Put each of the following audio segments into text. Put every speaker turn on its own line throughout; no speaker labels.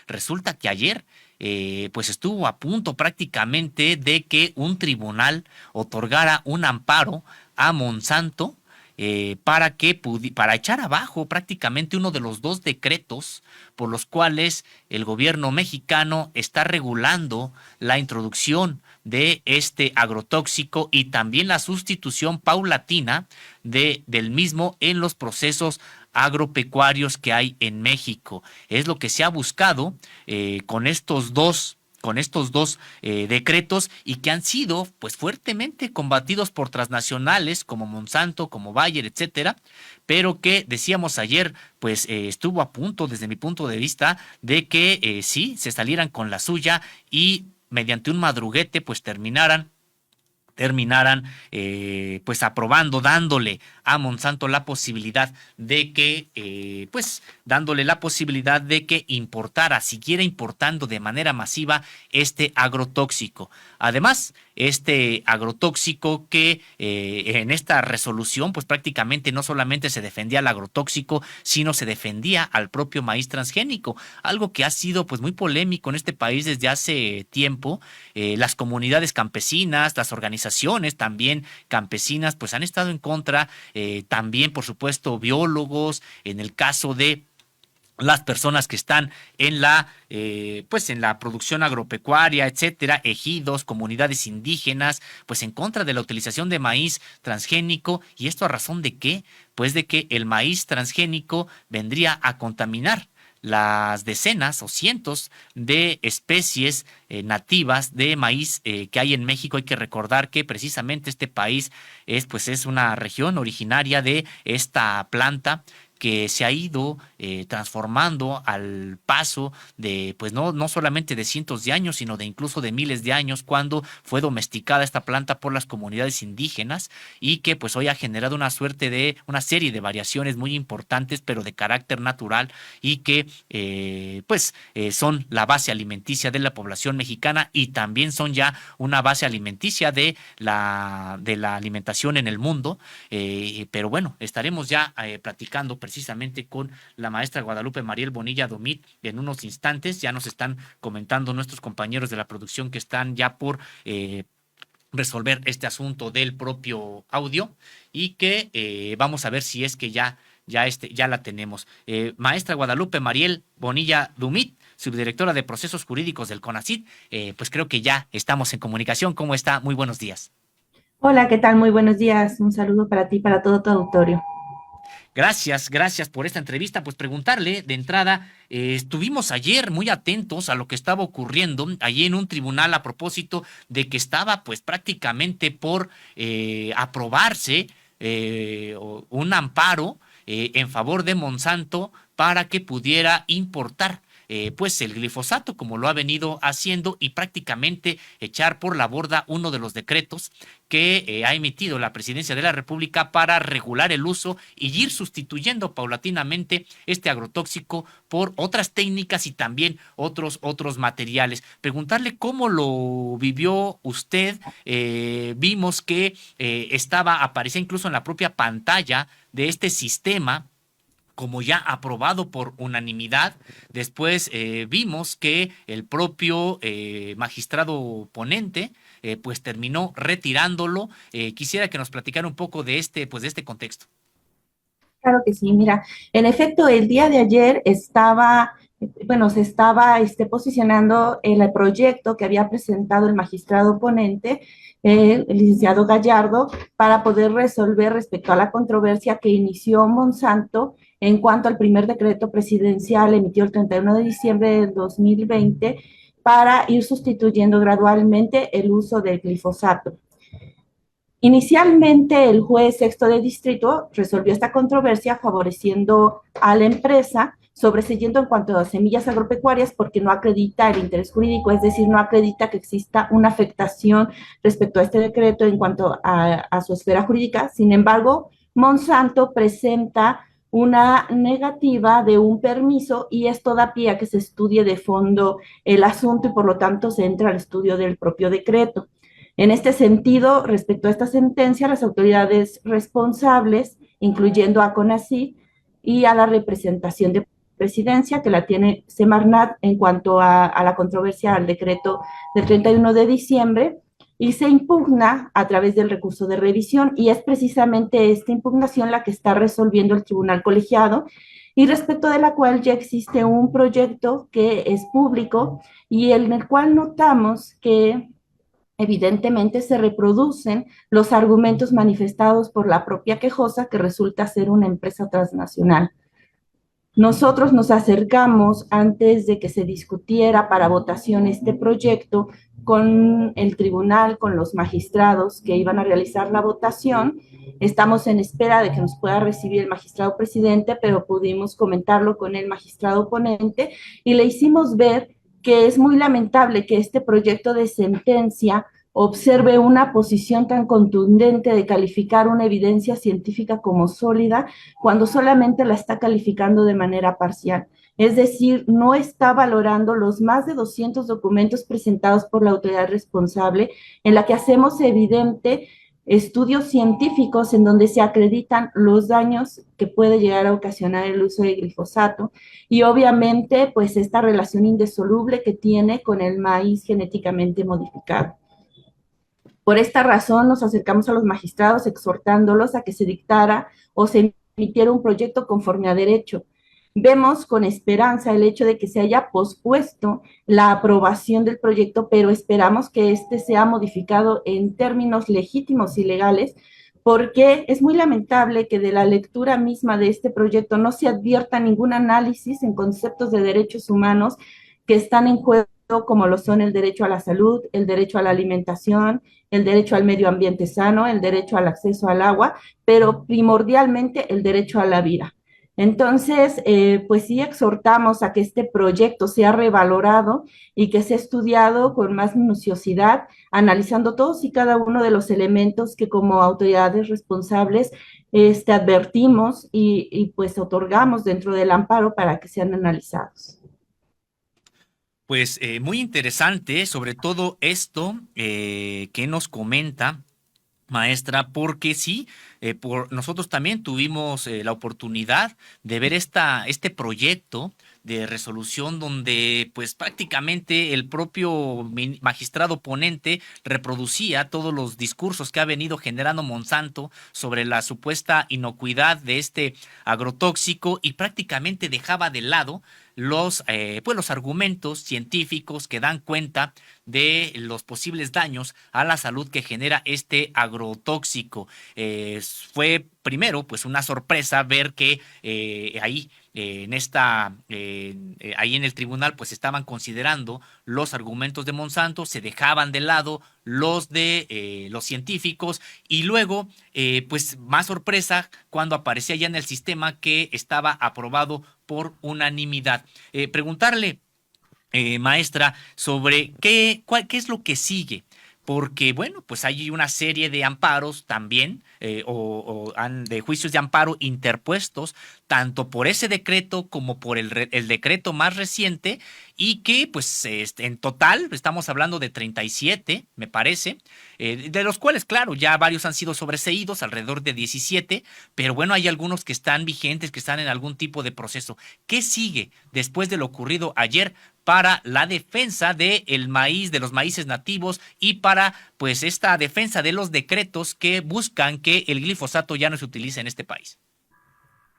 resulta que ayer pues estuvo a punto prácticamente de que un tribunal otorgara un amparo a Monsanto para echar abajo prácticamente uno de los dos decretos por los cuales el gobierno mexicano está regulando la introducción de este agrotóxico y también la sustitución paulatina del mismo en los procesos agropecuarios que hay en México. Es lo que se ha buscado con estos dos decretos y que han sido pues fuertemente combatidos por transnacionales como Monsanto, como Bayer, etcétera, pero que decíamos ayer pues estuvo a punto desde mi punto de vista de que sí se salieran con la suya y mediante un madruguete pues terminaran pues aprobando, dándole a Monsanto la posibilidad de que, pues dándole la posibilidad de que importara, siguiera importando de manera masiva este agrotóxico. Además, este agrotóxico que en esta resolución, pues prácticamente no solamente se defendía al agrotóxico, sino se defendía al propio maíz transgénico, algo que ha sido pues muy polémico en este país desde hace tiempo. Las comunidades campesinas, las organizaciones también campesinas, pues han estado en contra, también por supuesto biólogos, en el caso de las personas que están pues en la producción agropecuaria, etcétera, ejidos, comunidades indígenas, pues en contra de la utilización de maíz transgénico. ¿Y esto a razón de qué? Pues de que el maíz transgénico vendría a contaminar las decenas o cientos de especies nativas de maíz que hay en México. Hay que recordar que precisamente este país es una región originaria de esta planta que se ha ido transformando al paso de, pues no solamente de cientos de años, sino de incluso de miles de años, cuando fue domesticada esta planta por las comunidades indígenas y que pues hoy ha generado una serie de variaciones muy importantes, pero de carácter natural y que son la base alimenticia de la población mexicana y también son ya una base alimenticia de la alimentación en el mundo. Pero bueno, estaremos ya platicando precisamente con la maestra Guadalupe Mariel Bonilla Domit en unos instantes. Ya nos están comentando nuestros compañeros de la producción que están ya por resolver este asunto del propio audio y que vamos a ver si es que ya la tenemos. Maestra Guadalupe Mariel Bonilla Dumit, subdirectora de Procesos Jurídicos del CONACYT, pues creo que ya estamos en comunicación. ¿Cómo está? Muy buenos días.
Hola, ¿qué tal? Muy buenos días. Un saludo para ti y para todo tu auditorio.
Gracias por esta entrevista. Pues preguntarle de entrada, estuvimos ayer muy atentos a lo que estaba ocurriendo allí en un tribunal a propósito de que estaba pues prácticamente por aprobarse un amparo en favor de Monsanto para que pudiera importar pues el glifosato como lo ha venido haciendo y prácticamente echar por la borda uno de los decretos que ha emitido la Presidencia de la República para regular el uso y ir sustituyendo paulatinamente este agrotóxico por otras técnicas y también otros materiales. Preguntarle cómo lo vivió usted. Vimos que aparecía incluso en la propia pantalla de este sistema como ya aprobado por unanimidad. Después vimos que el propio magistrado ponente pues terminó retirándolo. Quisiera que nos platicara un poco de este contexto.
Claro que sí, mira, en efecto, el día de ayer se estaba posicionando el proyecto que había presentado el magistrado ponente, el licenciado Gallardo, para poder resolver respecto a la controversia que inició Monsanto en cuanto al primer decreto presidencial emitido el 31 de diciembre del 2020 para ir sustituyendo gradualmente el uso del glifosato. Inicialmente, el juez sexto de distrito resolvió esta controversia favoreciendo a la empresa, sobreseyendo en cuanto a semillas agropecuarias porque no acredita el interés jurídico, es decir, no acredita que exista una afectación respecto a este decreto en cuanto a su esfera jurídica. Sin embargo, Monsanto presenta una negativa de un permiso y esto da pie a que se estudie de fondo el asunto y por lo tanto se entra al estudio del propio decreto. En este sentido, respecto a esta sentencia, las autoridades responsables, incluyendo a CONACYT y a la representación de presidencia, que la tiene Semarnat en cuanto a la controversia al decreto del 31 de diciembre, y se impugna a través del recurso de revisión, y es precisamente esta impugnación la que está resolviendo el tribunal colegiado, y respecto de la cual ya existe un proyecto que es público y en el cual notamos que evidentemente se reproducen los argumentos manifestados por la propia quejosa, que resulta ser una empresa transnacional. Nosotros nos acercamos antes de que se discutiera para votación este proyecto con el tribunal, con los magistrados que iban a realizar la votación. Estamos en espera de que nos pueda recibir el magistrado presidente, pero pudimos comentarlo con el magistrado ponente y le hicimos ver que es muy lamentable que este proyecto de sentencia observe una posición tan contundente de calificar una evidencia científica como sólida cuando solamente la está calificando de manera parcial. Es decir, no está valorando los más de 200 documentos presentados por la autoridad responsable, en la que hacemos evidente estudios científicos en donde se acreditan los daños que puede llegar a ocasionar el uso de glifosato y obviamente pues esta relación indisoluble que tiene con el maíz genéticamente modificado. Por esta razón nos acercamos a los magistrados exhortándolos a que se dictara o se emitiera un proyecto conforme a derecho. Vemos con esperanza el hecho de que se haya pospuesto la aprobación del proyecto, pero esperamos que este sea modificado en términos legítimos y legales, porque es muy lamentable que de la lectura misma de este proyecto no se advierta ningún análisis en conceptos de derechos humanos que están en juego, como lo son el derecho a la salud, el derecho a la alimentación, el derecho al medio ambiente sano, el derecho al acceso al agua, pero primordialmente el derecho a la vida. Entonces, pues sí exhortamos a que este proyecto sea revalorado y que sea estudiado con más minuciosidad, analizando todos y cada uno de los elementos que como autoridades responsables advertimos y pues otorgamos dentro del amparo para que sean analizados.
Pues muy interesante, sobre todo esto que nos comenta, maestra, porque sí, nosotros también tuvimos la oportunidad de ver este proyecto de resolución donde pues prácticamente el propio magistrado ponente reproducía todos los discursos que ha venido generando Monsanto sobre la supuesta inocuidad de este agrotóxico y prácticamente dejaba de lado pues los argumentos científicos que dan cuenta de los posibles daños a la salud que genera este agrotóxico. Fue primero pues una sorpresa ver que ahí ahí en el tribunal pues estaban considerando los argumentos de Monsanto, se dejaban de lado los de los científicos y luego pues más sorpresa cuando aparecía ya en el sistema que estaba aprobado por unanimidad. Preguntarle, maestra, sobre qué es lo que sigue, porque, bueno, pues hay una serie de amparos también, de juicios de amparo interpuestos, tanto por ese decreto como por el decreto más reciente, y que, pues, en total, estamos hablando de 37, me parece, de los cuales, claro, ya varios han sido sobreseídos, alrededor de 17, pero bueno, hay algunos que están vigentes, que están en algún tipo de proceso. ¿Qué sigue después de lo ocurrido ayer para la defensa del maíz, de los maíces nativos y para pues esta defensa de los decretos que buscan que el glifosato ya no se utilice en este país?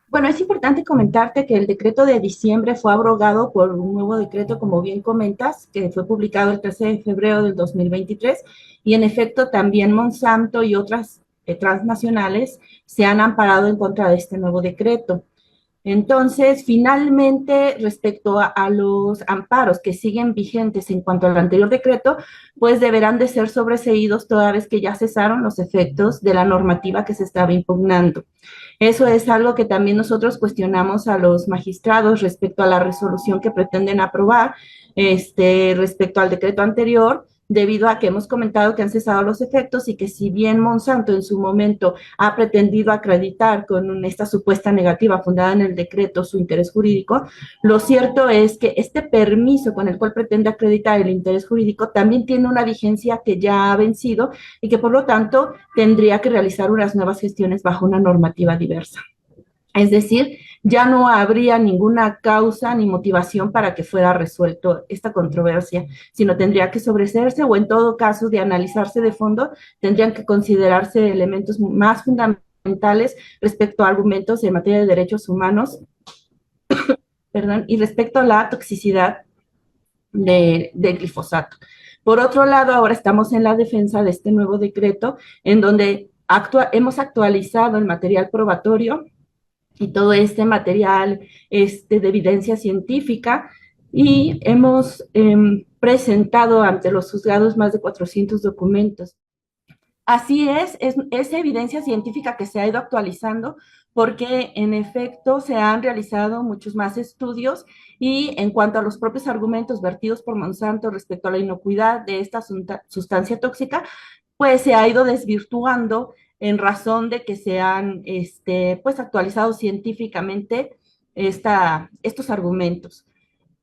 Bueno, es importante comentarte que el decreto de diciembre fue abrogado por un nuevo decreto, como bien comentas, que fue publicado el 13 de febrero del 2023, y en efecto también Monsanto y otras transnacionales se han amparado en contra de este nuevo decreto. Entonces, finalmente, respecto a los amparos que siguen vigentes en cuanto al anterior decreto, pues deberán de ser sobreseídos toda vez que ya cesaron los efectos de la normativa que se estaba impugnando. Eso es algo que también nosotros cuestionamos a los magistrados respecto a la resolución que pretenden aprobar, respecto al decreto anterior, debido a que hemos comentado que han cesado los efectos y que si bien Monsanto en su momento ha pretendido acreditar con esta supuesta negativa fundada en el decreto su interés jurídico, lo cierto es que este permiso con el cual pretende acreditar el interés jurídico también tiene una vigencia que ya ha vencido y que por lo tanto tendría que realizar unas nuevas gestiones bajo una normativa diversa. Es decir, ya no habría ninguna causa ni motivación para que fuera resuelto esta controversia, sino tendría que sobreseerse o en todo caso de analizarse de fondo, tendrían que considerarse elementos más fundamentales respecto a argumentos en materia de derechos humanos, perdón, y respecto a la toxicidad del glifosato. Por otro lado, ahora estamos en la defensa de este nuevo decreto en donde hemos actualizado el material probatorio y todo este material de evidencia científica y hemos presentado ante los juzgados más de 400 documentos. Así es evidencia científica que se ha ido actualizando porque en efecto se han realizado muchos más estudios y en cuanto a los propios argumentos vertidos por Monsanto respecto a la inocuidad de esta sustancia tóxica, pues se ha ido desvirtuando en razón de que se han pues actualizado científicamente estos argumentos.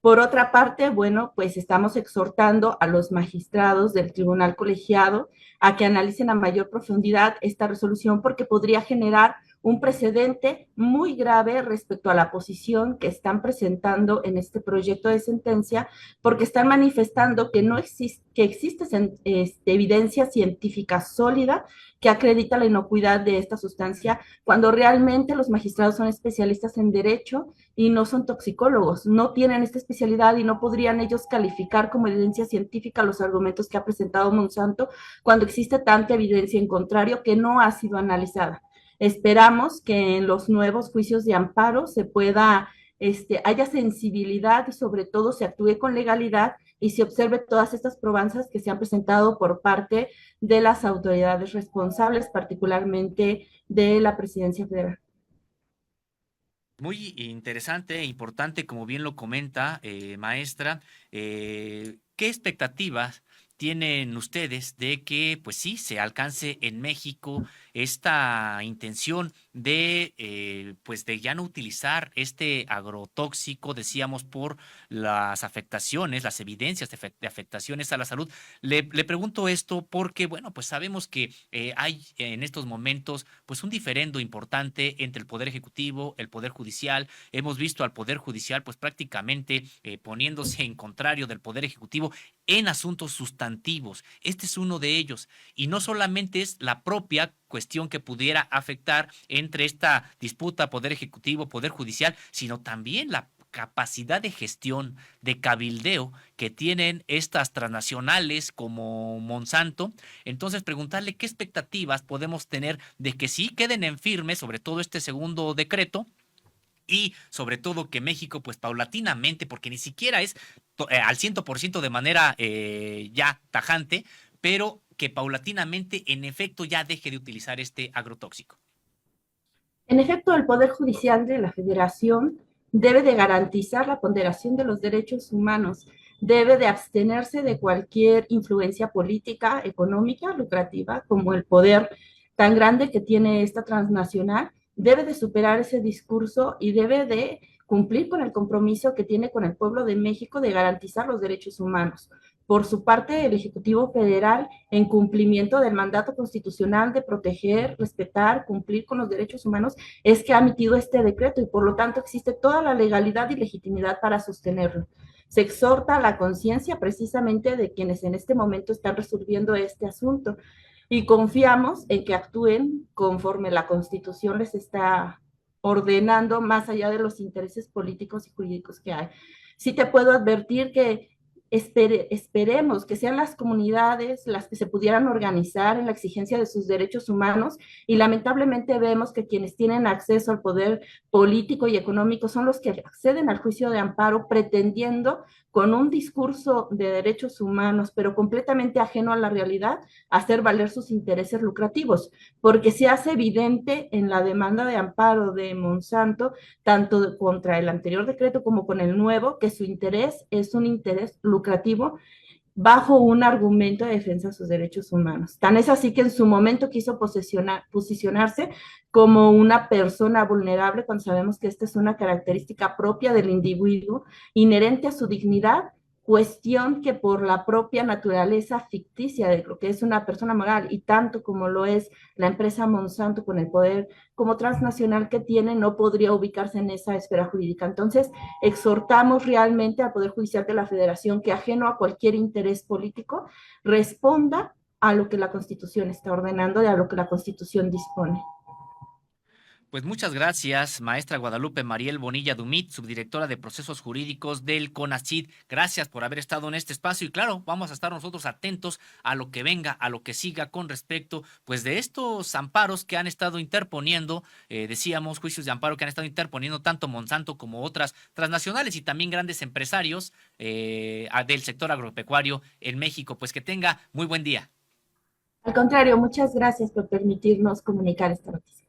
Por otra parte, bueno, pues estamos exhortando a los magistrados del tribunal colegiado a que analicen a mayor profundidad esta resolución porque podría generar un precedente muy grave respecto a la posición que están presentando en este proyecto de sentencia, porque están manifestando que no existe, que existe evidencia científica sólida que acredita la inocuidad de esta sustancia, cuando realmente los magistrados son especialistas en derecho y no son toxicólogos, no tienen esta especialidad y no podrían ellos calificar como evidencia científica los argumentos que ha presentado Monsanto cuando existe tanta evidencia en contrario que no ha sido analizada. Esperamos que en los nuevos juicios de amparo se pueda, haya sensibilidad y sobre todo se actúe con legalidad y se observe todas estas probanzas que se han presentado por parte de las autoridades responsables, particularmente de la Presidencia Federal.
Muy interesante e importante, como bien lo comenta, maestra. ¿Qué expectativas tienen ustedes de que, pues sí, se alcance en México esta intención de, pues de ya no utilizar este agrotóxico, decíamos, por las afectaciones, las evidencias de afectaciones a la salud? Le pregunto esto porque, bueno, pues sabemos que hay en estos momentos, pues un diferendo importante entre el Poder Ejecutivo, el Poder Judicial. Hemos visto al Poder Judicial, pues prácticamente poniéndose en contrario del Poder Ejecutivo en asuntos sustantivos. Este es uno de ellos. Y no solamente es la propia cuestión que pudiera afectar entre esta disputa Poder Ejecutivo, Poder Judicial, sino también la capacidad de gestión, de cabildeo que tienen estas transnacionales como Monsanto. Entonces, preguntarle qué expectativas podemos tener de que sí queden en firme, sobre todo este segundo decreto, y sobre todo que México, pues paulatinamente, porque ni siquiera es al 100% de manera ya tajante, pero que paulatinamente en efecto ya deje de utilizar este agrotóxico.
En efecto, el Poder Judicial de la Federación debe de garantizar la ponderación de los derechos humanos, debe de abstenerse de cualquier influencia política, económica, lucrativa, como el poder tan grande que tiene esta transnacional, debe de superar ese discurso y debe de cumplir con el compromiso que tiene con el pueblo de México de garantizar los derechos humanos. Por su parte, el Ejecutivo Federal, en cumplimiento del mandato constitucional de proteger, respetar, cumplir con los derechos humanos, es que ha emitido este decreto y por lo tanto existe toda la legalidad y legitimidad para sostenerlo. Se exhorta a la conciencia precisamente de quienes en este momento están resolviendo este asunto y confiamos en que actúen conforme la Constitución les está ordenando, más allá de los intereses políticos y jurídicos que hay. Sí te puedo advertir que esperemos que sean las comunidades las que se pudieran organizar en la exigencia de sus derechos humanos y lamentablemente vemos que quienes tienen acceso al poder político y económico son los que acceden al juicio de amparo pretendiendo con un discurso de derechos humanos, pero completamente ajeno a la realidad, hacer valer sus intereses lucrativos, porque se hace evidente en la demanda de amparo de Monsanto, tanto contra el anterior decreto como con el nuevo, que su interés es un interés lucrativo bajo un argumento de defensa de sus derechos humanos. Tan es así que en su momento quiso posicionarse como una persona vulnerable cuando sabemos que esta es una característica propia del individuo, inherente a su dignidad cuestión que por la propia naturaleza ficticia de lo que es una persona moral y tanto como lo es la empresa Monsanto con el poder como transnacional que tiene, no podría ubicarse en esa esfera jurídica. Entonces, exhortamos realmente al Poder Judicial de la Federación que, ajeno a cualquier interés político, responda a lo que la Constitución está ordenando y a lo que la Constitución dispone.
Pues muchas gracias, maestra Guadalupe Mariel Bonilla Dumit, subdirectora de Procesos Jurídicos del CONACYT. Gracias por haber estado en este espacio y claro, vamos a estar nosotros atentos a lo que venga, a lo que siga con respecto pues de estos amparos que han estado interponiendo, decíamos, juicios de amparo que han estado interponiendo tanto Monsanto como otras transnacionales y también grandes empresarios del sector agropecuario en México. Pues que tenga muy buen día.
Al contrario, muchas gracias por permitirnos comunicar esta noticia.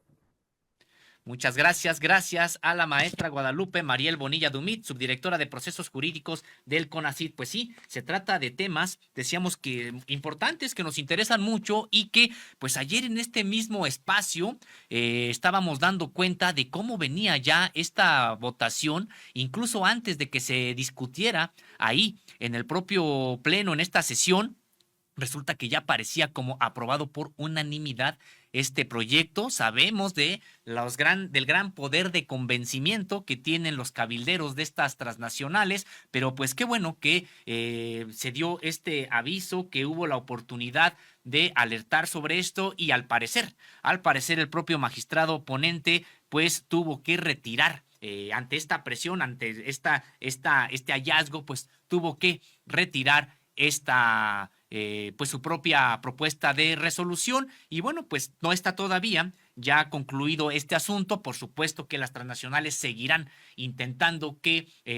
Muchas gracias, gracias a la maestra Guadalupe Mariel Bonilla Dumit, subdirectora de Procesos Jurídicos del CONACYT. Pues sí, se trata de temas, decíamos que importantes, que nos interesan mucho y que pues ayer en este mismo espacio estábamos dando cuenta de cómo venía ya esta votación, incluso antes de que se discutiera ahí en el propio pleno, en esta sesión. Resulta que ya parecía como aprobado por unanimidad este proyecto. Sabemos del gran poder de convencimiento que tienen los cabilderos de estas transnacionales, pero pues qué bueno que se dio este aviso, que hubo la oportunidad de alertar sobre esto y al parecer el propio magistrado ponente pues tuvo que retirar ante esta presión, ante este hallazgo, pues tuvo que retirar pues su propia propuesta de resolución y bueno, pues no está todavía ya concluido este asunto. Por supuesto que las transnacionales seguirán intentando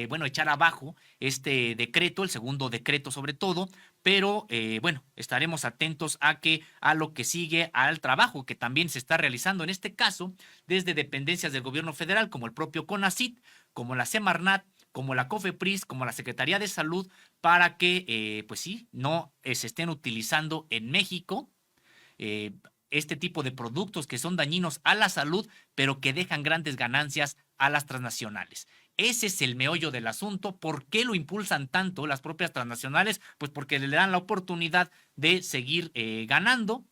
bueno, echar abajo este decreto, el segundo decreto sobre todo, pero bueno, estaremos atentos a lo que sigue, al trabajo que también se está realizando en este caso desde dependencias del gobierno federal como el propio CONACYT, como la Semarnat, como la COFEPRIS, como la Secretaría de Salud, para que, pues sí, no se estén utilizando en México eh, este tipo de productos que son dañinos a la salud, pero que dejan grandes ganancias a las transnacionales. Ese es el meollo del asunto. ¿Por qué lo impulsan tanto las propias transnacionales? Pues porque le dan la oportunidad de seguir ganando,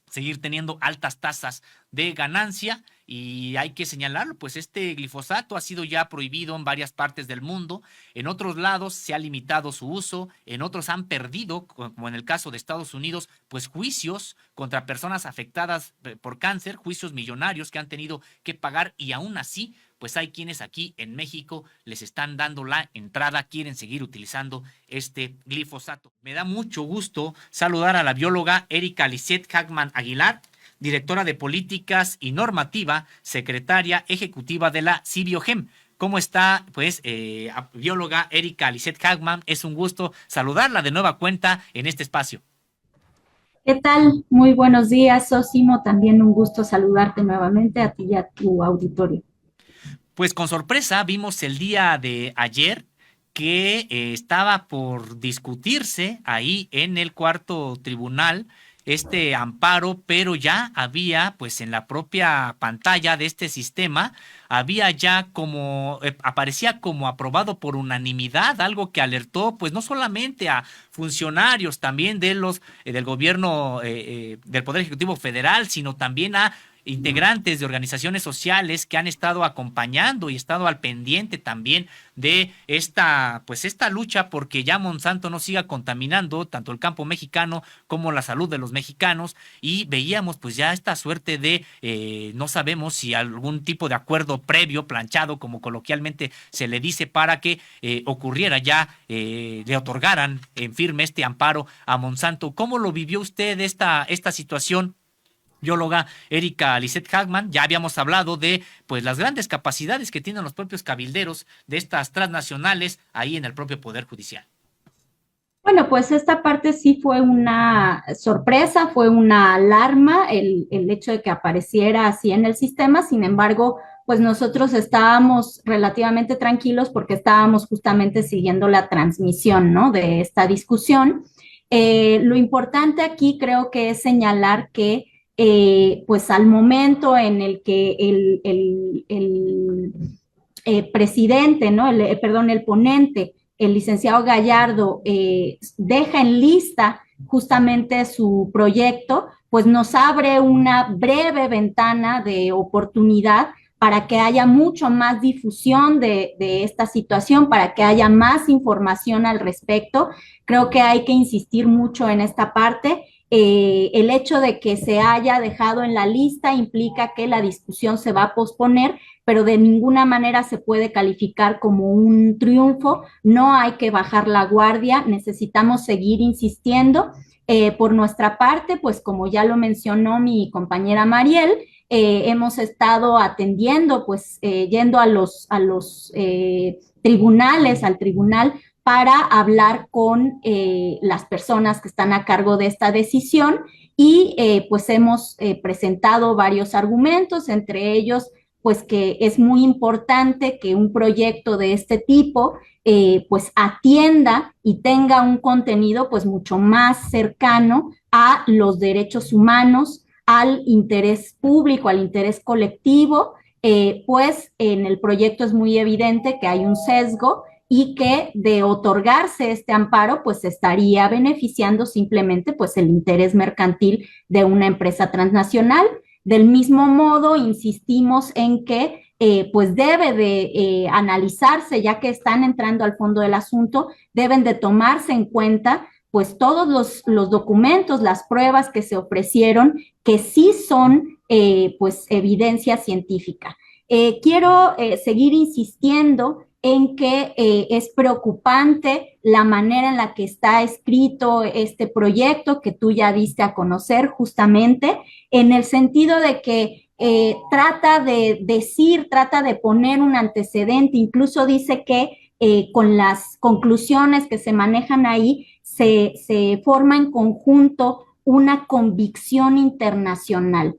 seguir teniendo altas tasas de ganancia y hay que señalarlo, pues este glifosato ha sido ya prohibido en varias partes del mundo, en otros lados se ha limitado su uso, en otros han perdido, como en el caso de Estados Unidos, pues juicios contra personas afectadas por cáncer, juicios millonarios que han tenido que pagar y aún así pues hay quienes aquí en México les están dando la entrada, quieren seguir utilizando este glifosato. Me da mucho gusto saludar a la bióloga Erika Lisette Hagman Aguilar, directora de Políticas y Normativa, secretaria ejecutiva de la CIBIOGEM. ¿Cómo está, pues, bióloga Erika Lisette Hagman? Es un gusto saludarla de nueva cuenta en este espacio.
¿Qué tal? Muy buenos días, Sosimo. También un gusto saludarte nuevamente a ti y a tu auditorio.
Pues con sorpresa vimos el día de ayer que estaba por discutirse ahí en el cuarto tribunal este amparo, pero ya había, pues en la propia pantalla de este sistema, había ya aparecía como aprobado por unanimidad, algo que alertó, pues no solamente a funcionarios también del gobierno, del Poder Ejecutivo Federal, sino también a integrantes de organizaciones sociales que han estado acompañando y estado al pendiente también de esta lucha porque ya Monsanto no siga contaminando tanto el campo mexicano como la salud de los mexicanos y veíamos pues ya esta suerte de no sabemos si algún tipo de acuerdo previo planchado como coloquialmente se le dice para que ocurriera ya le otorgaran en firme este amparo a Monsanto. ¿Cómo lo vivió usted esta situación, bióloga Erika Lisette Hagman? Ya habíamos hablado de pues las grandes capacidades que tienen los propios cabilderos de estas transnacionales ahí en el propio Poder Judicial.
Bueno, pues esta parte sí fue una sorpresa, fue una alarma el hecho de que apareciera así en el sistema. Sin embargo, pues nosotros estábamos relativamente tranquilos porque estábamos justamente siguiendo la transmisión, ¿no?, de esta discusión. Lo importante aquí creo que es señalar que pues al momento en el que el presidente, ¿no? El ponente el licenciado Gallardo deja en lista justamente su proyecto, pues nos abre una breve ventana de oportunidad para que haya mucho más difusión de esta situación, para que haya más información al respecto. Creo que hay que insistir mucho en esta parte. El hecho de que se haya dejado en la lista implica que la discusión se va a posponer, pero de ninguna manera se puede calificar como un triunfo. No hay que bajar la guardia, necesitamos seguir insistiendo. Por nuestra parte, pues como ya lo mencionó mi compañera Mariel, hemos estado atendiendo, pues yendo a los tribunales, al tribunal, para hablar con las personas que están a cargo de esta decisión y pues hemos presentado varios argumentos, entre ellos pues que es muy importante que un proyecto de este tipo pues atienda y tenga un contenido pues mucho más cercano a los derechos humanos, al interés público, al interés colectivo, pues en el proyecto es muy evidente que hay un sesgo y que de otorgarse este amparo, pues estaría beneficiando simplemente pues el interés mercantil de una empresa transnacional. Del mismo modo, insistimos en que pues debe de analizarse, ya que están entrando al fondo del asunto, deben de tomarse en cuenta pues todos los documentos, las pruebas que se ofrecieron, que sí son pues evidencia científica. Quiero seguir insistiendo en que es preocupante la manera en la que está escrito este proyecto que tú ya diste a conocer justamente, en el sentido de que trata de decir, trata de poner un antecedente, incluso dice que con las conclusiones que se manejan ahí, se forma en conjunto una convicción internacional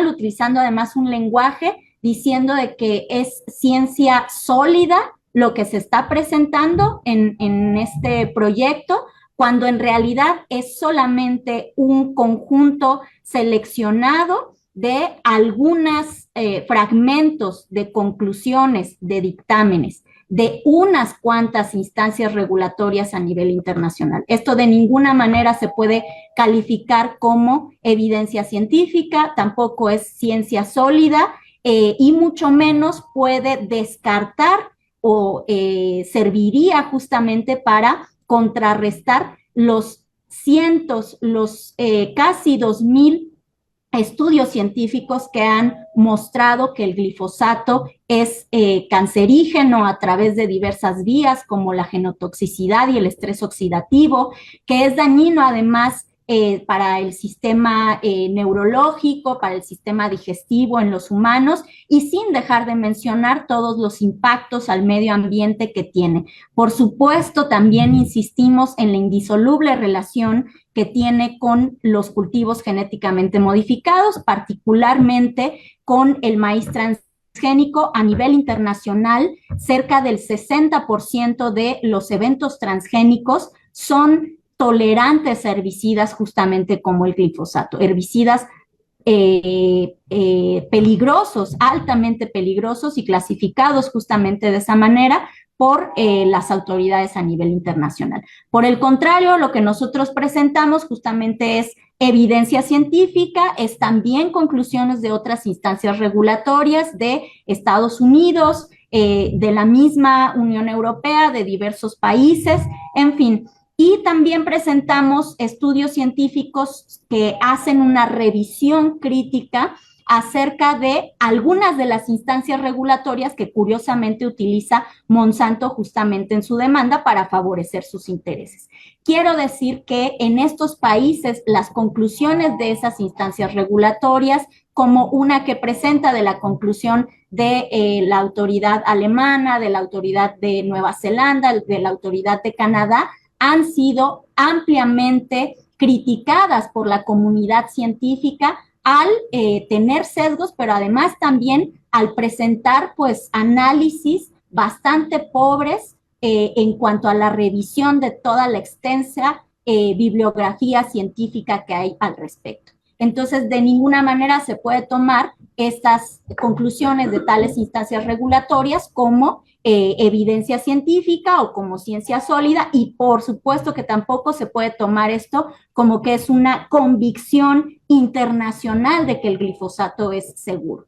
utilizando además un lenguaje diciendo de que es ciencia sólida lo que se está presentando en este proyecto, cuando en realidad es solamente un conjunto seleccionado de algunos fragmentos de conclusiones, de dictámenes, de unas cuantas instancias regulatorias a nivel internacional. Esto de ninguna manera se puede calificar como evidencia científica, tampoco es ciencia sólida, y mucho menos puede descartar o serviría justamente para contrarrestar los cientos, los casi 2,000 estudios científicos que han mostrado que el glifosato es cancerígeno a través de diversas vías como la genotoxicidad y el estrés oxidativo, que es dañino además para el sistema neurológico, para el sistema digestivo en los humanos, y sin dejar de mencionar todos los impactos al medio ambiente que tiene. Por supuesto, también insistimos en la indisoluble relación que tiene con los cultivos genéticamente modificados, particularmente con el maíz transgénico. A nivel internacional, cerca del 60% de los eventos transgénicos son tolerantes a herbicidas justamente como el glifosato, herbicidas peligrosos, altamente peligrosos y clasificados justamente de esa manera por las autoridades a nivel internacional. Por el contrario, lo que nosotros presentamos justamente es evidencia científica, es también conclusiones de otras instancias regulatorias de Estados Unidos, de la misma Unión Europea, de diversos países, en fin. Y también presentamos estudios científicos que hacen una revisión crítica acerca de algunas de las instancias regulatorias que curiosamente utiliza Monsanto justamente en su demanda para favorecer sus intereses. Quiero decir que en estos países las conclusiones de esas instancias regulatorias, como una que presenta de la conclusión de la autoridad alemana, de la autoridad de Nueva Zelanda, de la autoridad de Canadá, han sido ampliamente criticadas por la comunidad científica al tener sesgos, pero además también al presentar pues análisis bastante pobres en cuanto a la revisión de toda la extensa bibliografía científica que hay al respecto. Entonces, de ninguna manera se puede tomar estas conclusiones de tales instancias regulatorias como evidencia científica o como ciencia sólida, y por supuesto que tampoco se puede tomar esto como que es una convicción internacional de que el glifosato es seguro.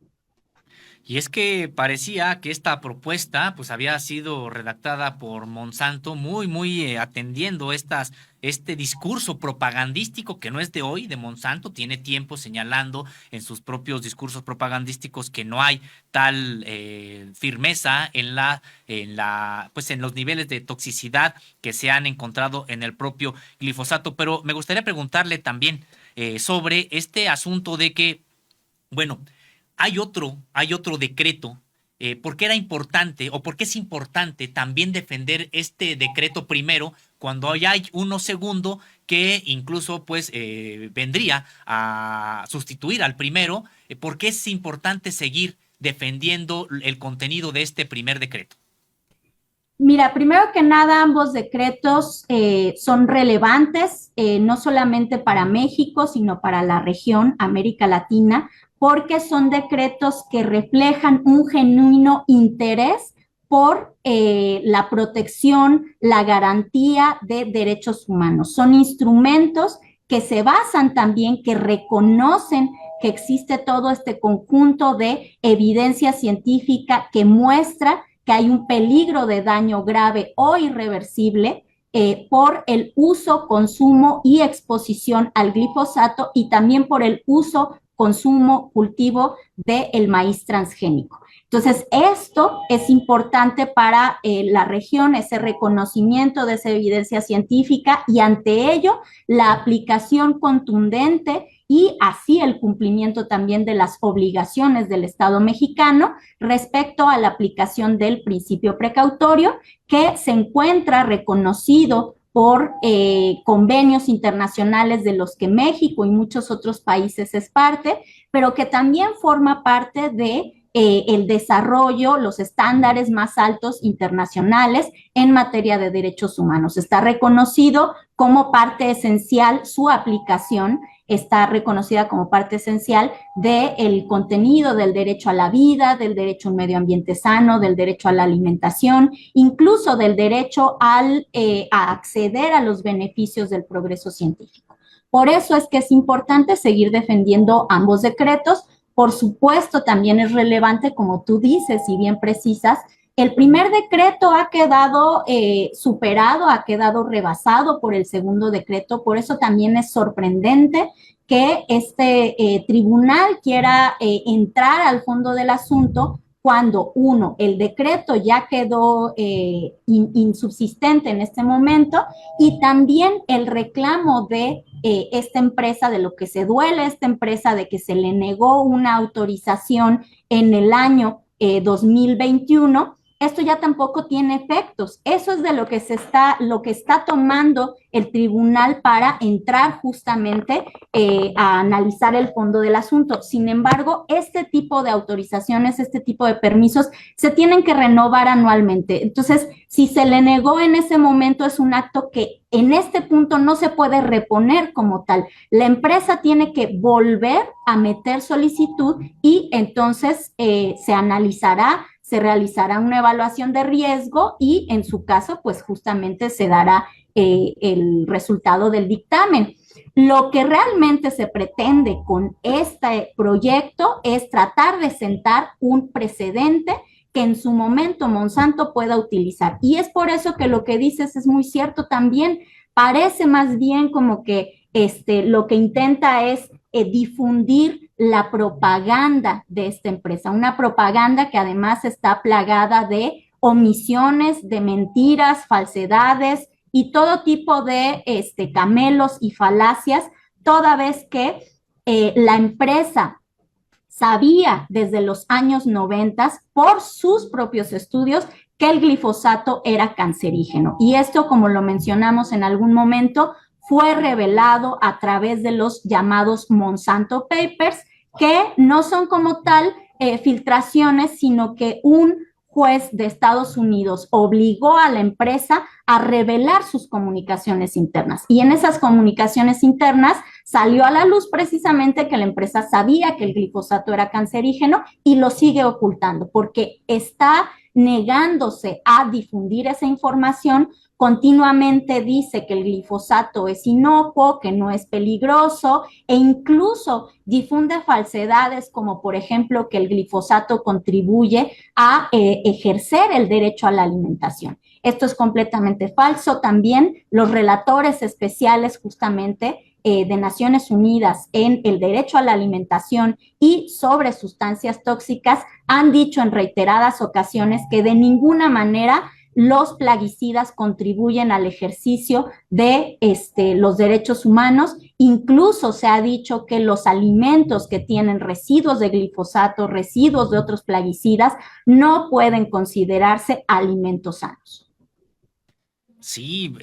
Y es que parecía que esta propuesta pues había sido redactada por Monsanto muy atendiendo este discurso propagandístico que no es de hoy, de Monsanto, tiene tiempo señalando en sus propios discursos propagandísticos que no hay tal firmeza pues en los niveles de toxicidad que se han encontrado en el propio glifosato. Pero me gustaría preguntarle también sobre este asunto de que, bueno, hay otro decreto. ¿Por qué era importante o por qué es importante también defender este decreto primero cuando ya hay uno segundo que incluso pues vendría a sustituir al primero? ¿Por qué es importante seguir defendiendo el contenido de este primer decreto?
Mira, primero que nada, ambos decretos son relevantes, no solamente para México, sino para la región, América Latina, porque son decretos que reflejan un genuino interés por la protección, la garantía de derechos humanos. Son instrumentos que se basan también, que reconocen que existe todo este conjunto de evidencia científica que muestra que hay un peligro de daño grave o irreversible por el uso, consumo y exposición al glifosato, y también por el uso, consumo, cultivo del maíz transgénico. Entonces, esto es importante para la región, ese reconocimiento de esa evidencia científica, y ante ello la aplicación contundente y así el cumplimiento también de las obligaciones del Estado mexicano respecto a la aplicación del principio precautorio, que se encuentra reconocido por convenios internacionales de los que México y muchos otros países es parte, pero que también forma parte de el desarrollo, los estándares más altos internacionales en materia de derechos humanos. Está reconocido como parte esencial, su aplicación está reconocida como parte esencial del contenido del derecho a la vida, del derecho a un medio ambiente sano, del derecho a la alimentación, incluso del derecho a acceder a los beneficios del progreso científico. Por eso es que es importante seguir defendiendo ambos decretos. Por supuesto, también es relevante, como tú dices y bien precisas, el primer decreto ha quedado superado, ha quedado rebasado por el segundo decreto. Por eso también es sorprendente que este tribunal quiera entrar al fondo del asunto cuando, uno, el decreto ya quedó insubsistente en este momento, y también el reclamo de esta empresa, de lo que se duele esta empresa, de que se le negó una autorización en el año 2021, esto ya tampoco tiene efectos. Eso es de lo que está tomando el tribunal para entrar justamente a analizar el fondo del asunto. Sin embargo, este tipo de autorizaciones, este tipo de permisos, se tienen que renovar anualmente. Entonces, si se le negó en ese momento, es un acto que en este punto no se puede reponer como tal. La empresa tiene que volver a meter solicitud y entonces se analizará, se realizará una evaluación de riesgo y en su caso, pues justamente se dará el resultado del dictamen. Lo que realmente se pretende con este proyecto es tratar de sentar un precedente que en su momento Monsanto pueda utilizar. Y es por eso que lo que dices es muy cierto también. Parece más bien como que lo que intenta es difundir la propaganda de esta empresa, una propaganda que además está plagada de omisiones, de mentiras, falsedades y todo tipo de camelos y falacias, toda vez que la empresa sabía desde los años 90 por sus propios estudios que el glifosato era cancerígeno. Y esto, como lo mencionamos en algún momento, fue revelado a través de los llamados Monsanto Papers, que no son como tal filtraciones, sino que un juez de Estados Unidos obligó a la empresa a revelar sus comunicaciones internas. Y en esas comunicaciones internas salió a la luz precisamente que la empresa sabía que el glifosato era cancerígeno y lo sigue ocultando, porque está negándose a difundir esa información, continuamente dice que el glifosato es inocuo, que no es peligroso, e incluso difunde falsedades como, por ejemplo, que el glifosato contribuye a ejercer el derecho a la alimentación. Esto es completamente falso. También los relatores especiales justamente de Naciones Unidas en el derecho a la alimentación y sobre sustancias tóxicas han dicho en reiteradas ocasiones que de ninguna manera los plaguicidas contribuyen al ejercicio de los derechos humanos. Incluso se ha dicho que los alimentos que tienen residuos de glifosato, residuos de otros plaguicidas, no pueden considerarse alimentos sanos.
Sí,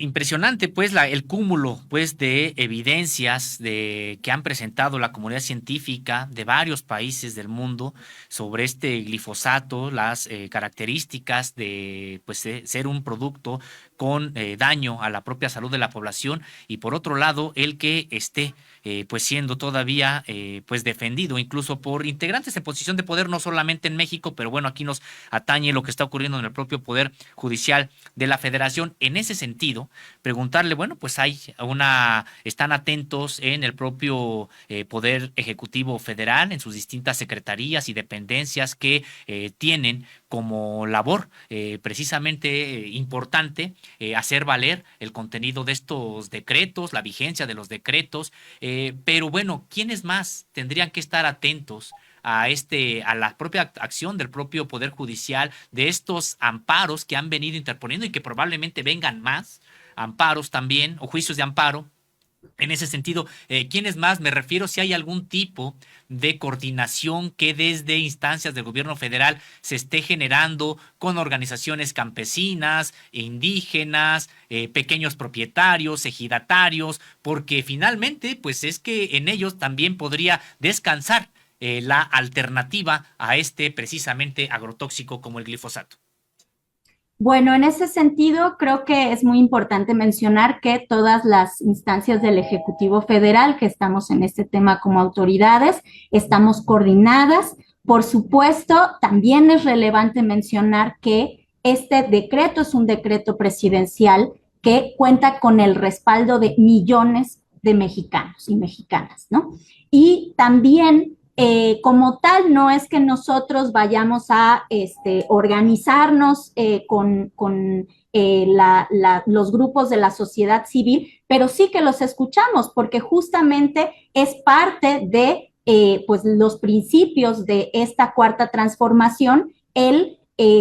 impresionante pues el cúmulo pues de evidencias que han presentado la comunidad científica de varios países del mundo sobre este glifosato, las características de pues ser un producto con daño a la propia salud de la población, y por otro lado el que esté pues siendo todavía pues defendido incluso por integrantes en posición de poder, no solamente en México, pero bueno, aquí nos atañe lo que está ocurriendo en el propio Poder Judicial de la Federación. En ese sentido, preguntarle, bueno, pues están atentos en el propio Poder Ejecutivo Federal, en sus distintas secretarías y dependencias que tienen como labor precisamente importante hacer valer el contenido de estos decretos, la vigencia de los decretos, pero bueno, ¿quiénes más tendrían que estar atentos a la propia acción del propio Poder Judicial, de estos amparos que han venido interponiendo y que probablemente vengan más amparos también o juicios de amparo? En ese sentido, ¿quiénes más? Me refiero si hay algún tipo de coordinación que desde instancias del gobierno federal se esté generando con organizaciones campesinas, indígenas, pequeños propietarios, ejidatarios, porque finalmente, pues es que en ellos también podría descansar la alternativa a precisamente agrotóxico como el glifosato.
Bueno, en ese sentido, creo que es muy importante mencionar que todas las instancias del Ejecutivo Federal, que estamos en este tema como autoridades, estamos coordinadas. Por supuesto, también es relevante mencionar que este decreto es un decreto presidencial que cuenta con el respaldo de millones de mexicanos y mexicanas, ¿no? Y también como tal, no es que nosotros vayamos a organizarnos con los grupos de la sociedad civil, pero sí que los escuchamos, porque justamente es parte de pues los principios de esta cuarta transformación, el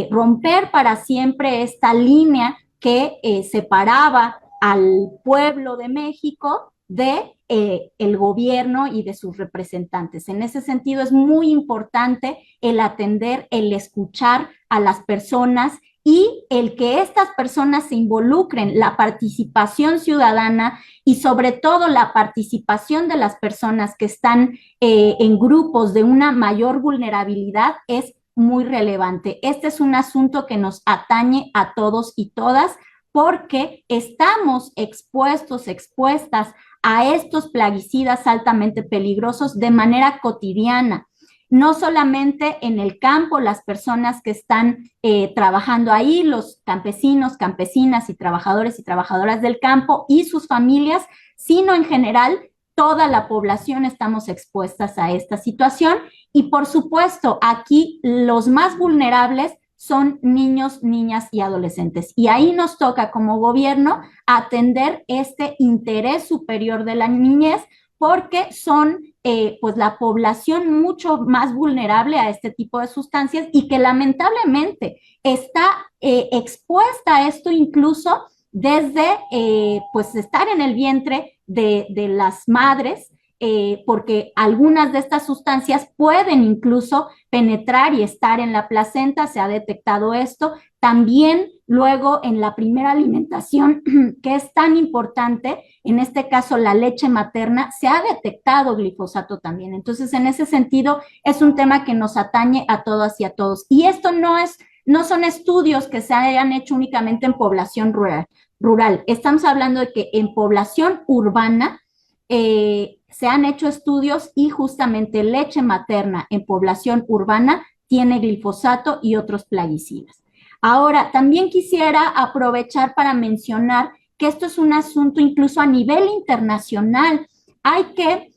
romper para siempre esta línea que separaba al pueblo de México de el gobierno y de sus representantes. En ese sentido, es muy importante el atender, el escuchar a las personas y el que estas personas se involucren, la participación ciudadana y sobre todo la participación de las personas que están en grupos de una mayor vulnerabilidad es muy relevante. Este es un asunto que nos atañe a todos y todas, porque estamos expuestas a estos plaguicidas altamente peligrosos de manera cotidiana. No solamente en el campo, las personas que están trabajando ahí, los campesinos, campesinas y trabajadoras del campo y sus familias, sino en general, toda la población estamos expuestas a esta situación. Y por supuesto, aquí los más vulnerables son niños, niñas y adolescentes. Y ahí nos toca como gobierno atender este interés superior de la niñez, porque son pues la población mucho más vulnerable a este tipo de sustancias y que lamentablemente está expuesta a esto incluso desde pues estar en el vientre de las madres, porque algunas de estas sustancias pueden incluso penetrar y estar en la placenta, se ha detectado esto. También luego en la primera alimentación, que es tan importante, en este caso la leche materna, se ha detectado glifosato también. Entonces, en ese sentido, es un tema que nos atañe a todas y a todos. Y esto no son estudios que se hayan hecho únicamente en población rural. Estamos hablando de que en población urbana se han hecho estudios y justamente leche materna en población urbana tiene glifosato y otros plaguicidas. Ahora, también quisiera aprovechar para mencionar que esto es un asunto incluso a nivel internacional. Hay que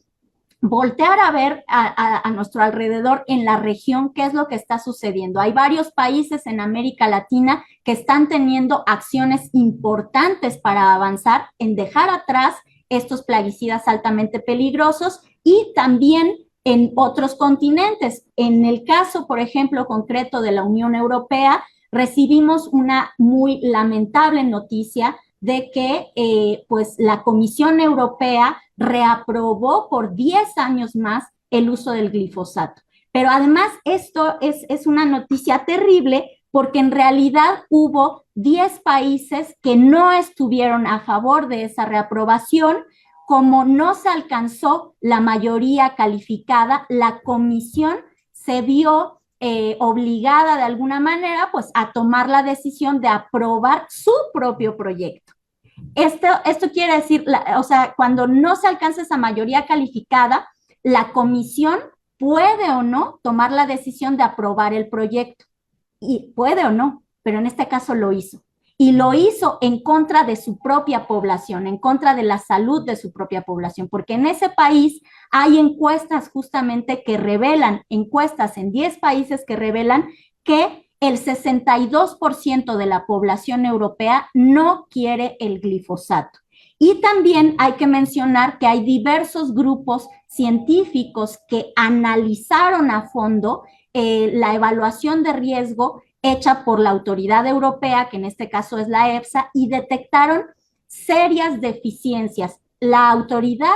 voltear a ver a nuestro alrededor en la región qué es lo que está sucediendo. Hay varios países en América Latina que están teniendo acciones importantes para avanzar en dejar atrás estos plaguicidas altamente peligrosos y también en otros continentes. En el caso, por ejemplo, concreto de la Unión Europea, recibimos una muy lamentable noticia de que pues la Comisión Europea reaprobó por 10 años más el uso del glifosato. Pero además esto es una noticia terrible porque en realidad hubo 10 países que no estuvieron a favor de esa reaprobación. Como no se alcanzó la mayoría calificada, la comisión se vio obligada de alguna manera pues a tomar la decisión de aprobar su propio proyecto. Esto quiere decir, o sea, cuando no se alcanza esa mayoría calificada, la comisión puede o no tomar la decisión de aprobar el proyecto. Y puede o no, pero en este caso lo hizo. Y lo hizo en contra de su propia población, en contra de la salud de su propia población, porque en ese país hay encuestas justamente que revelan, encuestas en 10 países que revelan que el 62% de la población europea no quiere el glifosato. Y también hay que mencionar que hay diversos grupos científicos que analizaron a fondo la evaluación de riesgo hecha por la autoridad europea, que en este caso es la EFSA, y detectaron serias deficiencias. La autoridad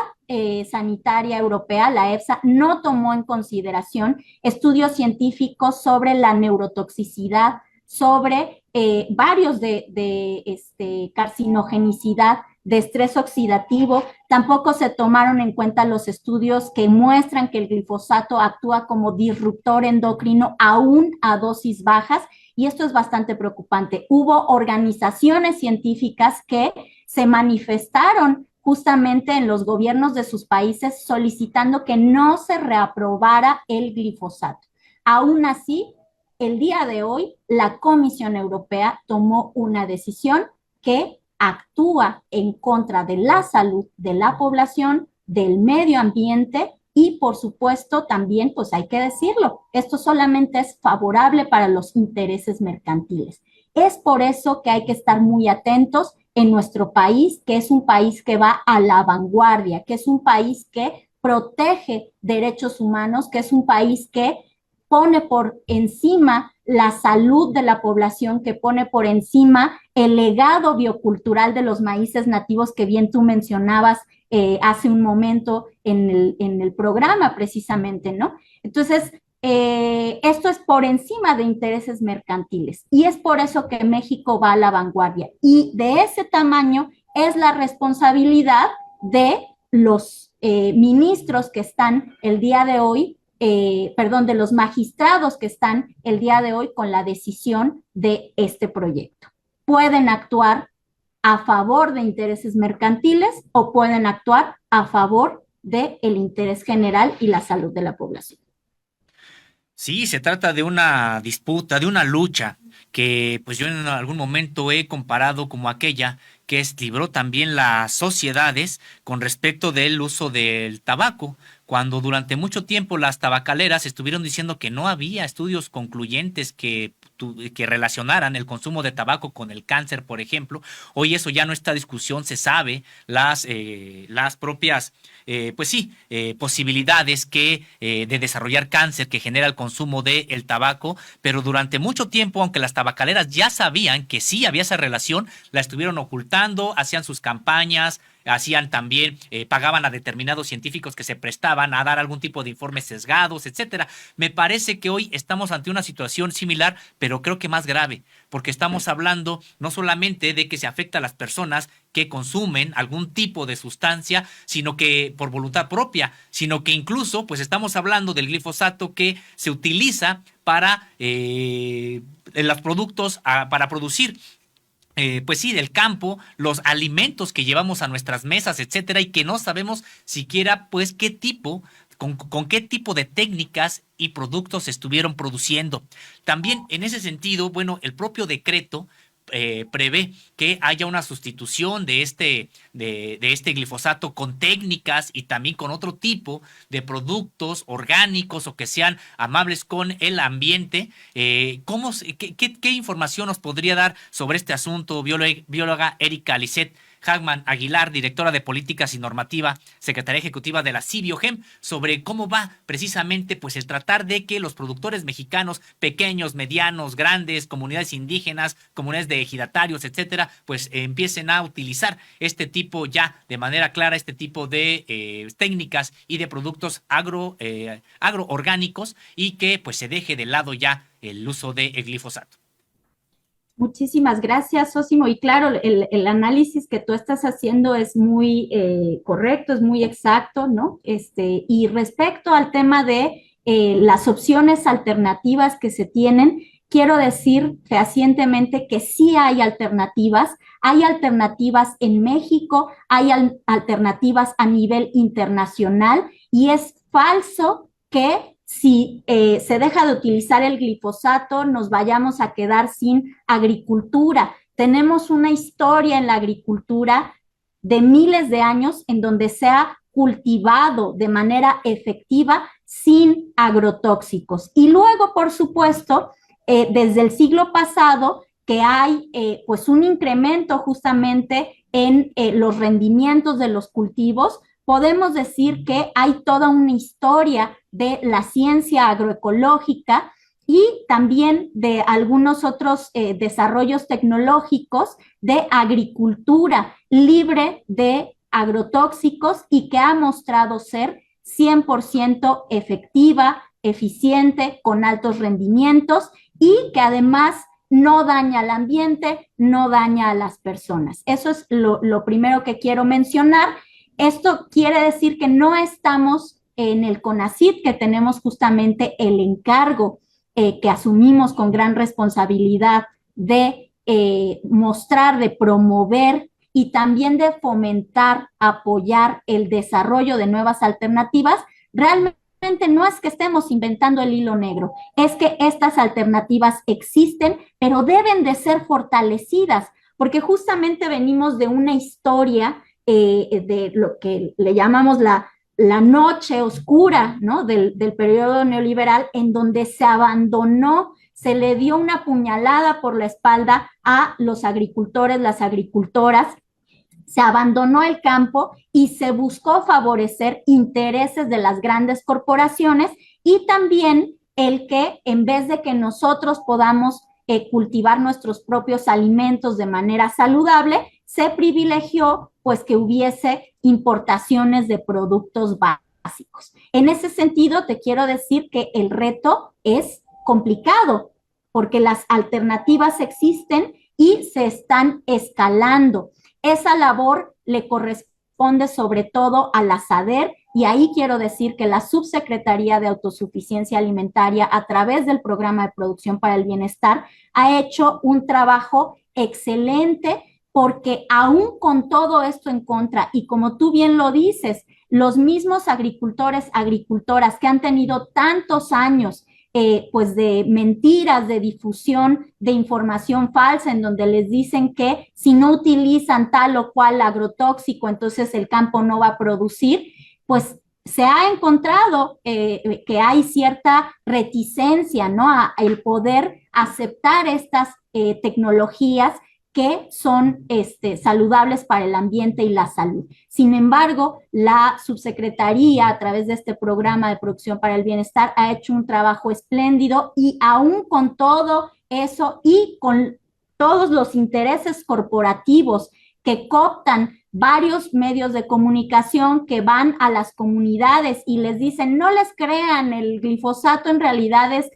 sanitaria europea, la EFSA, no tomó en consideración estudios científicos sobre la neurotoxicidad, sobre varios de carcinogenicidad, de estrés oxidativo. Tampoco se tomaron en cuenta los estudios que muestran que el glifosato actúa como disruptor endocrino aún a dosis bajas, y esto es bastante preocupante. Hubo organizaciones científicas que se manifestaron justamente en los gobiernos de sus países solicitando que no se reaprobara el glifosato. Aún así, el día de hoy, la Comisión Europea tomó una decisión que actúa en contra de la salud de la población, del medio ambiente y, por supuesto, también, pues hay que decirlo, esto solamente es favorable para los intereses mercantiles. Es por eso que hay que estar muy atentos en nuestro país, que es un país que va a la vanguardia, que es un país que protege derechos humanos, que es un país que pone por encima la salud de la población, que pone por encima el legado biocultural de los maíces nativos que bien tú mencionabas hace un momento en el programa precisamente, ¿no? Entonces, esto es por encima de intereses mercantiles y es por eso que México va a la vanguardia. Y de ese tamaño es la responsabilidad de los ministros que están el día de hoy, de los magistrados que están el día de hoy con la decisión de este proyecto. Pueden actuar a favor de intereses mercantiles o pueden actuar a favor del interés general y la salud de la población.
Sí, se trata de una disputa, de una lucha que pues yo en algún momento he comparado como aquella que libró también las sociedades con respecto del uso del tabaco, cuando durante mucho tiempo las tabacaleras estuvieron diciendo que no había estudios concluyentes que relacionaran el consumo de tabaco con el cáncer, por ejemplo. Hoy eso ya no está en discusión, se sabe las propias posibilidades de desarrollar cáncer que genera el consumo del tabaco, pero durante mucho tiempo, aunque las tabacaleras ya sabían que sí había esa relación, la estuvieron ocultando, hacían sus campañas, hacían también, pagaban a determinados científicos que se prestaban a dar algún tipo de informes sesgados, etcétera. Me parece que hoy estamos ante una situación similar, pero creo que más grave, porque estamos hablando no solamente de que se afecta a las personas que consumen algún tipo de sustancia, sino que por voluntad propia, sino que incluso pues estamos hablando del glifosato que se utiliza para los productos, para producir pues sí, del campo, los alimentos que llevamos a nuestras mesas, etcétera, y que no sabemos siquiera, pues, qué tipo con qué tipo de técnicas y productos se estuvieron produciendo. También en ese sentido, bueno, el propio decreto prevé que haya una sustitución de este glifosato con técnicas y también con otro tipo de productos orgánicos o que sean amables con el ambiente. ¿Qué información nos podría dar sobre este asunto, bióloga Erika Lisset Hagman Aguilar, directora de Políticas y Normativa, secretaria ejecutiva de la CIBIOGEM, sobre cómo va precisamente pues el tratar de que los productores mexicanos, pequeños, medianos, grandes, comunidades indígenas, comunidades de ejidatarios, etcétera, pues empiecen a utilizar este tipo ya de manera clara, este tipo de técnicas y de productos agroorgánicos y que pues se deje de lado ya el uso de glifosato?
Muchísimas gracias, Sosimo. Y claro, el análisis que tú estás haciendo es muy correcto, es muy exacto, ¿no? Y respecto al tema de las opciones alternativas que se tienen, quiero decir fehacientemente que sí hay alternativas en México, hay alternativas a nivel internacional y es falso que si se deja de utilizar el glifosato, nos vayamos a quedar sin agricultura. Tenemos una historia en la agricultura de miles de años en donde se ha cultivado de manera efectiva sin agrotóxicos. Y luego, por supuesto, desde el siglo pasado, que hay pues un incremento justamente en los rendimientos de los cultivos, podemos decir que hay toda una historia de la ciencia agroecológica y también de algunos otros desarrollos tecnológicos de agricultura libre de agrotóxicos y que ha mostrado ser 100% efectiva, eficiente, con altos rendimientos y que además no daña al ambiente, no daña a las personas. Eso es lo primero que quiero mencionar. Esto quiere decir que no estamos en el CONACYT, que tenemos justamente el encargo que asumimos con gran responsabilidad de mostrar, de promover y también de fomentar, apoyar el desarrollo de nuevas alternativas. Realmente no es que estemos inventando el hilo negro, es que estas alternativas existen, pero deben de ser fortalecidas, porque justamente venimos de una historia de lo que le llamamos la noche oscura, ¿no? del periodo neoliberal, en donde se abandonó, se le dio una puñalada por la espalda a los agricultores, las agricultoras, se abandonó el campo y se buscó favorecer intereses de las grandes corporaciones y también el que en vez de que nosotros podamos cultivar nuestros propios alimentos de manera saludable, se privilegió pues que hubiese importaciones de productos básicos. En ese sentido, te quiero decir que el reto es complicado porque las alternativas existen y se están escalando. Esa labor le corresponde sobre todo a la SADER y ahí quiero decir que la Subsecretaría de Autosuficiencia Alimentaria a través del Programa de Producción para el Bienestar ha hecho un trabajo excelente porque aún con todo esto en contra y como tú bien lo dices, los mismos agricultores, agricultoras que han tenido tantos años pues de mentiras, de difusión de información falsa, en donde les dicen que si no utilizan tal o cual agrotóxico, entonces el campo no va a producir, pues se ha encontrado que hay cierta reticencia, ¿no? A el poder aceptar estas tecnologías que son saludables para el ambiente y la salud. Sin embargo, la subsecretaría, a través de este programa de producción para el bienestar, ha hecho un trabajo espléndido y aún con todo eso y con todos los intereses corporativos que cooptan varios medios de comunicación que van a las comunidades y les dicen, no les crean, el glifosato en realidad es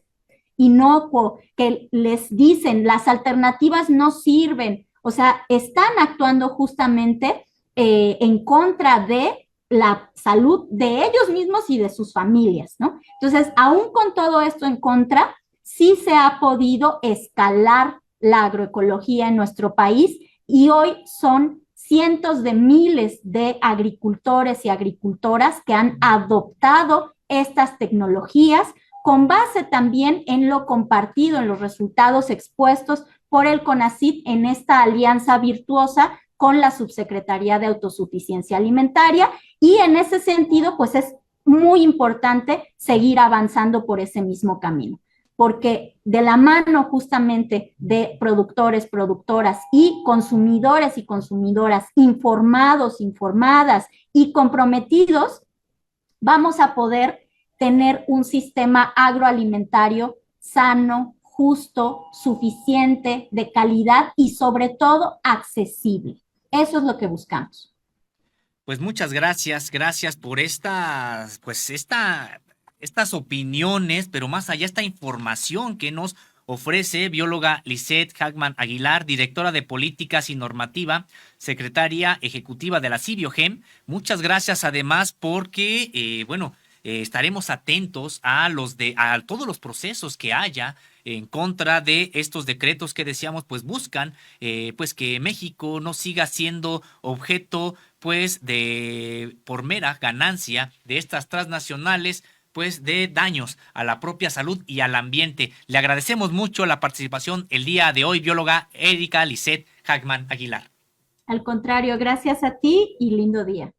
inocuo, que les dicen las alternativas no sirven, o sea, están actuando justamente en contra de la salud de ellos mismos y de sus familias, ¿no? Entonces, aún con todo esto en contra, sí se ha podido escalar la agroecología en nuestro país y hoy son cientos de miles de agricultores y agricultoras que han adoptado estas tecnologías con base también en lo compartido, en los resultados expuestos por el CONACYT en esta alianza virtuosa con la Subsecretaría de Autosuficiencia Alimentaria, y en ese sentido, pues es muy importante seguir avanzando por ese mismo camino, porque de la mano justamente de productores, productoras y consumidoras informados, informadas y comprometidos, vamos a poder tener un sistema agroalimentario sano, justo, suficiente, de calidad y sobre todo accesible. Eso es lo que buscamos.
Pues muchas gracias, gracias por estas opiniones, pero más allá esta información que nos ofrece bióloga Lisette Hagman Aguilar, directora de Políticas y Normativa, secretaria ejecutiva de la CIBIOGEM. Muchas gracias además porque, estaremos atentos a todos los procesos que haya en contra de estos decretos que decíamos, pues buscan pues que México no siga siendo objeto pues por mera ganancia de estas transnacionales, pues de daños a la propia salud y al ambiente. Le agradecemos mucho la participación el día de hoy, bióloga Erika Lisette Hagman Aguilar.
Al contrario, gracias a ti y lindo día.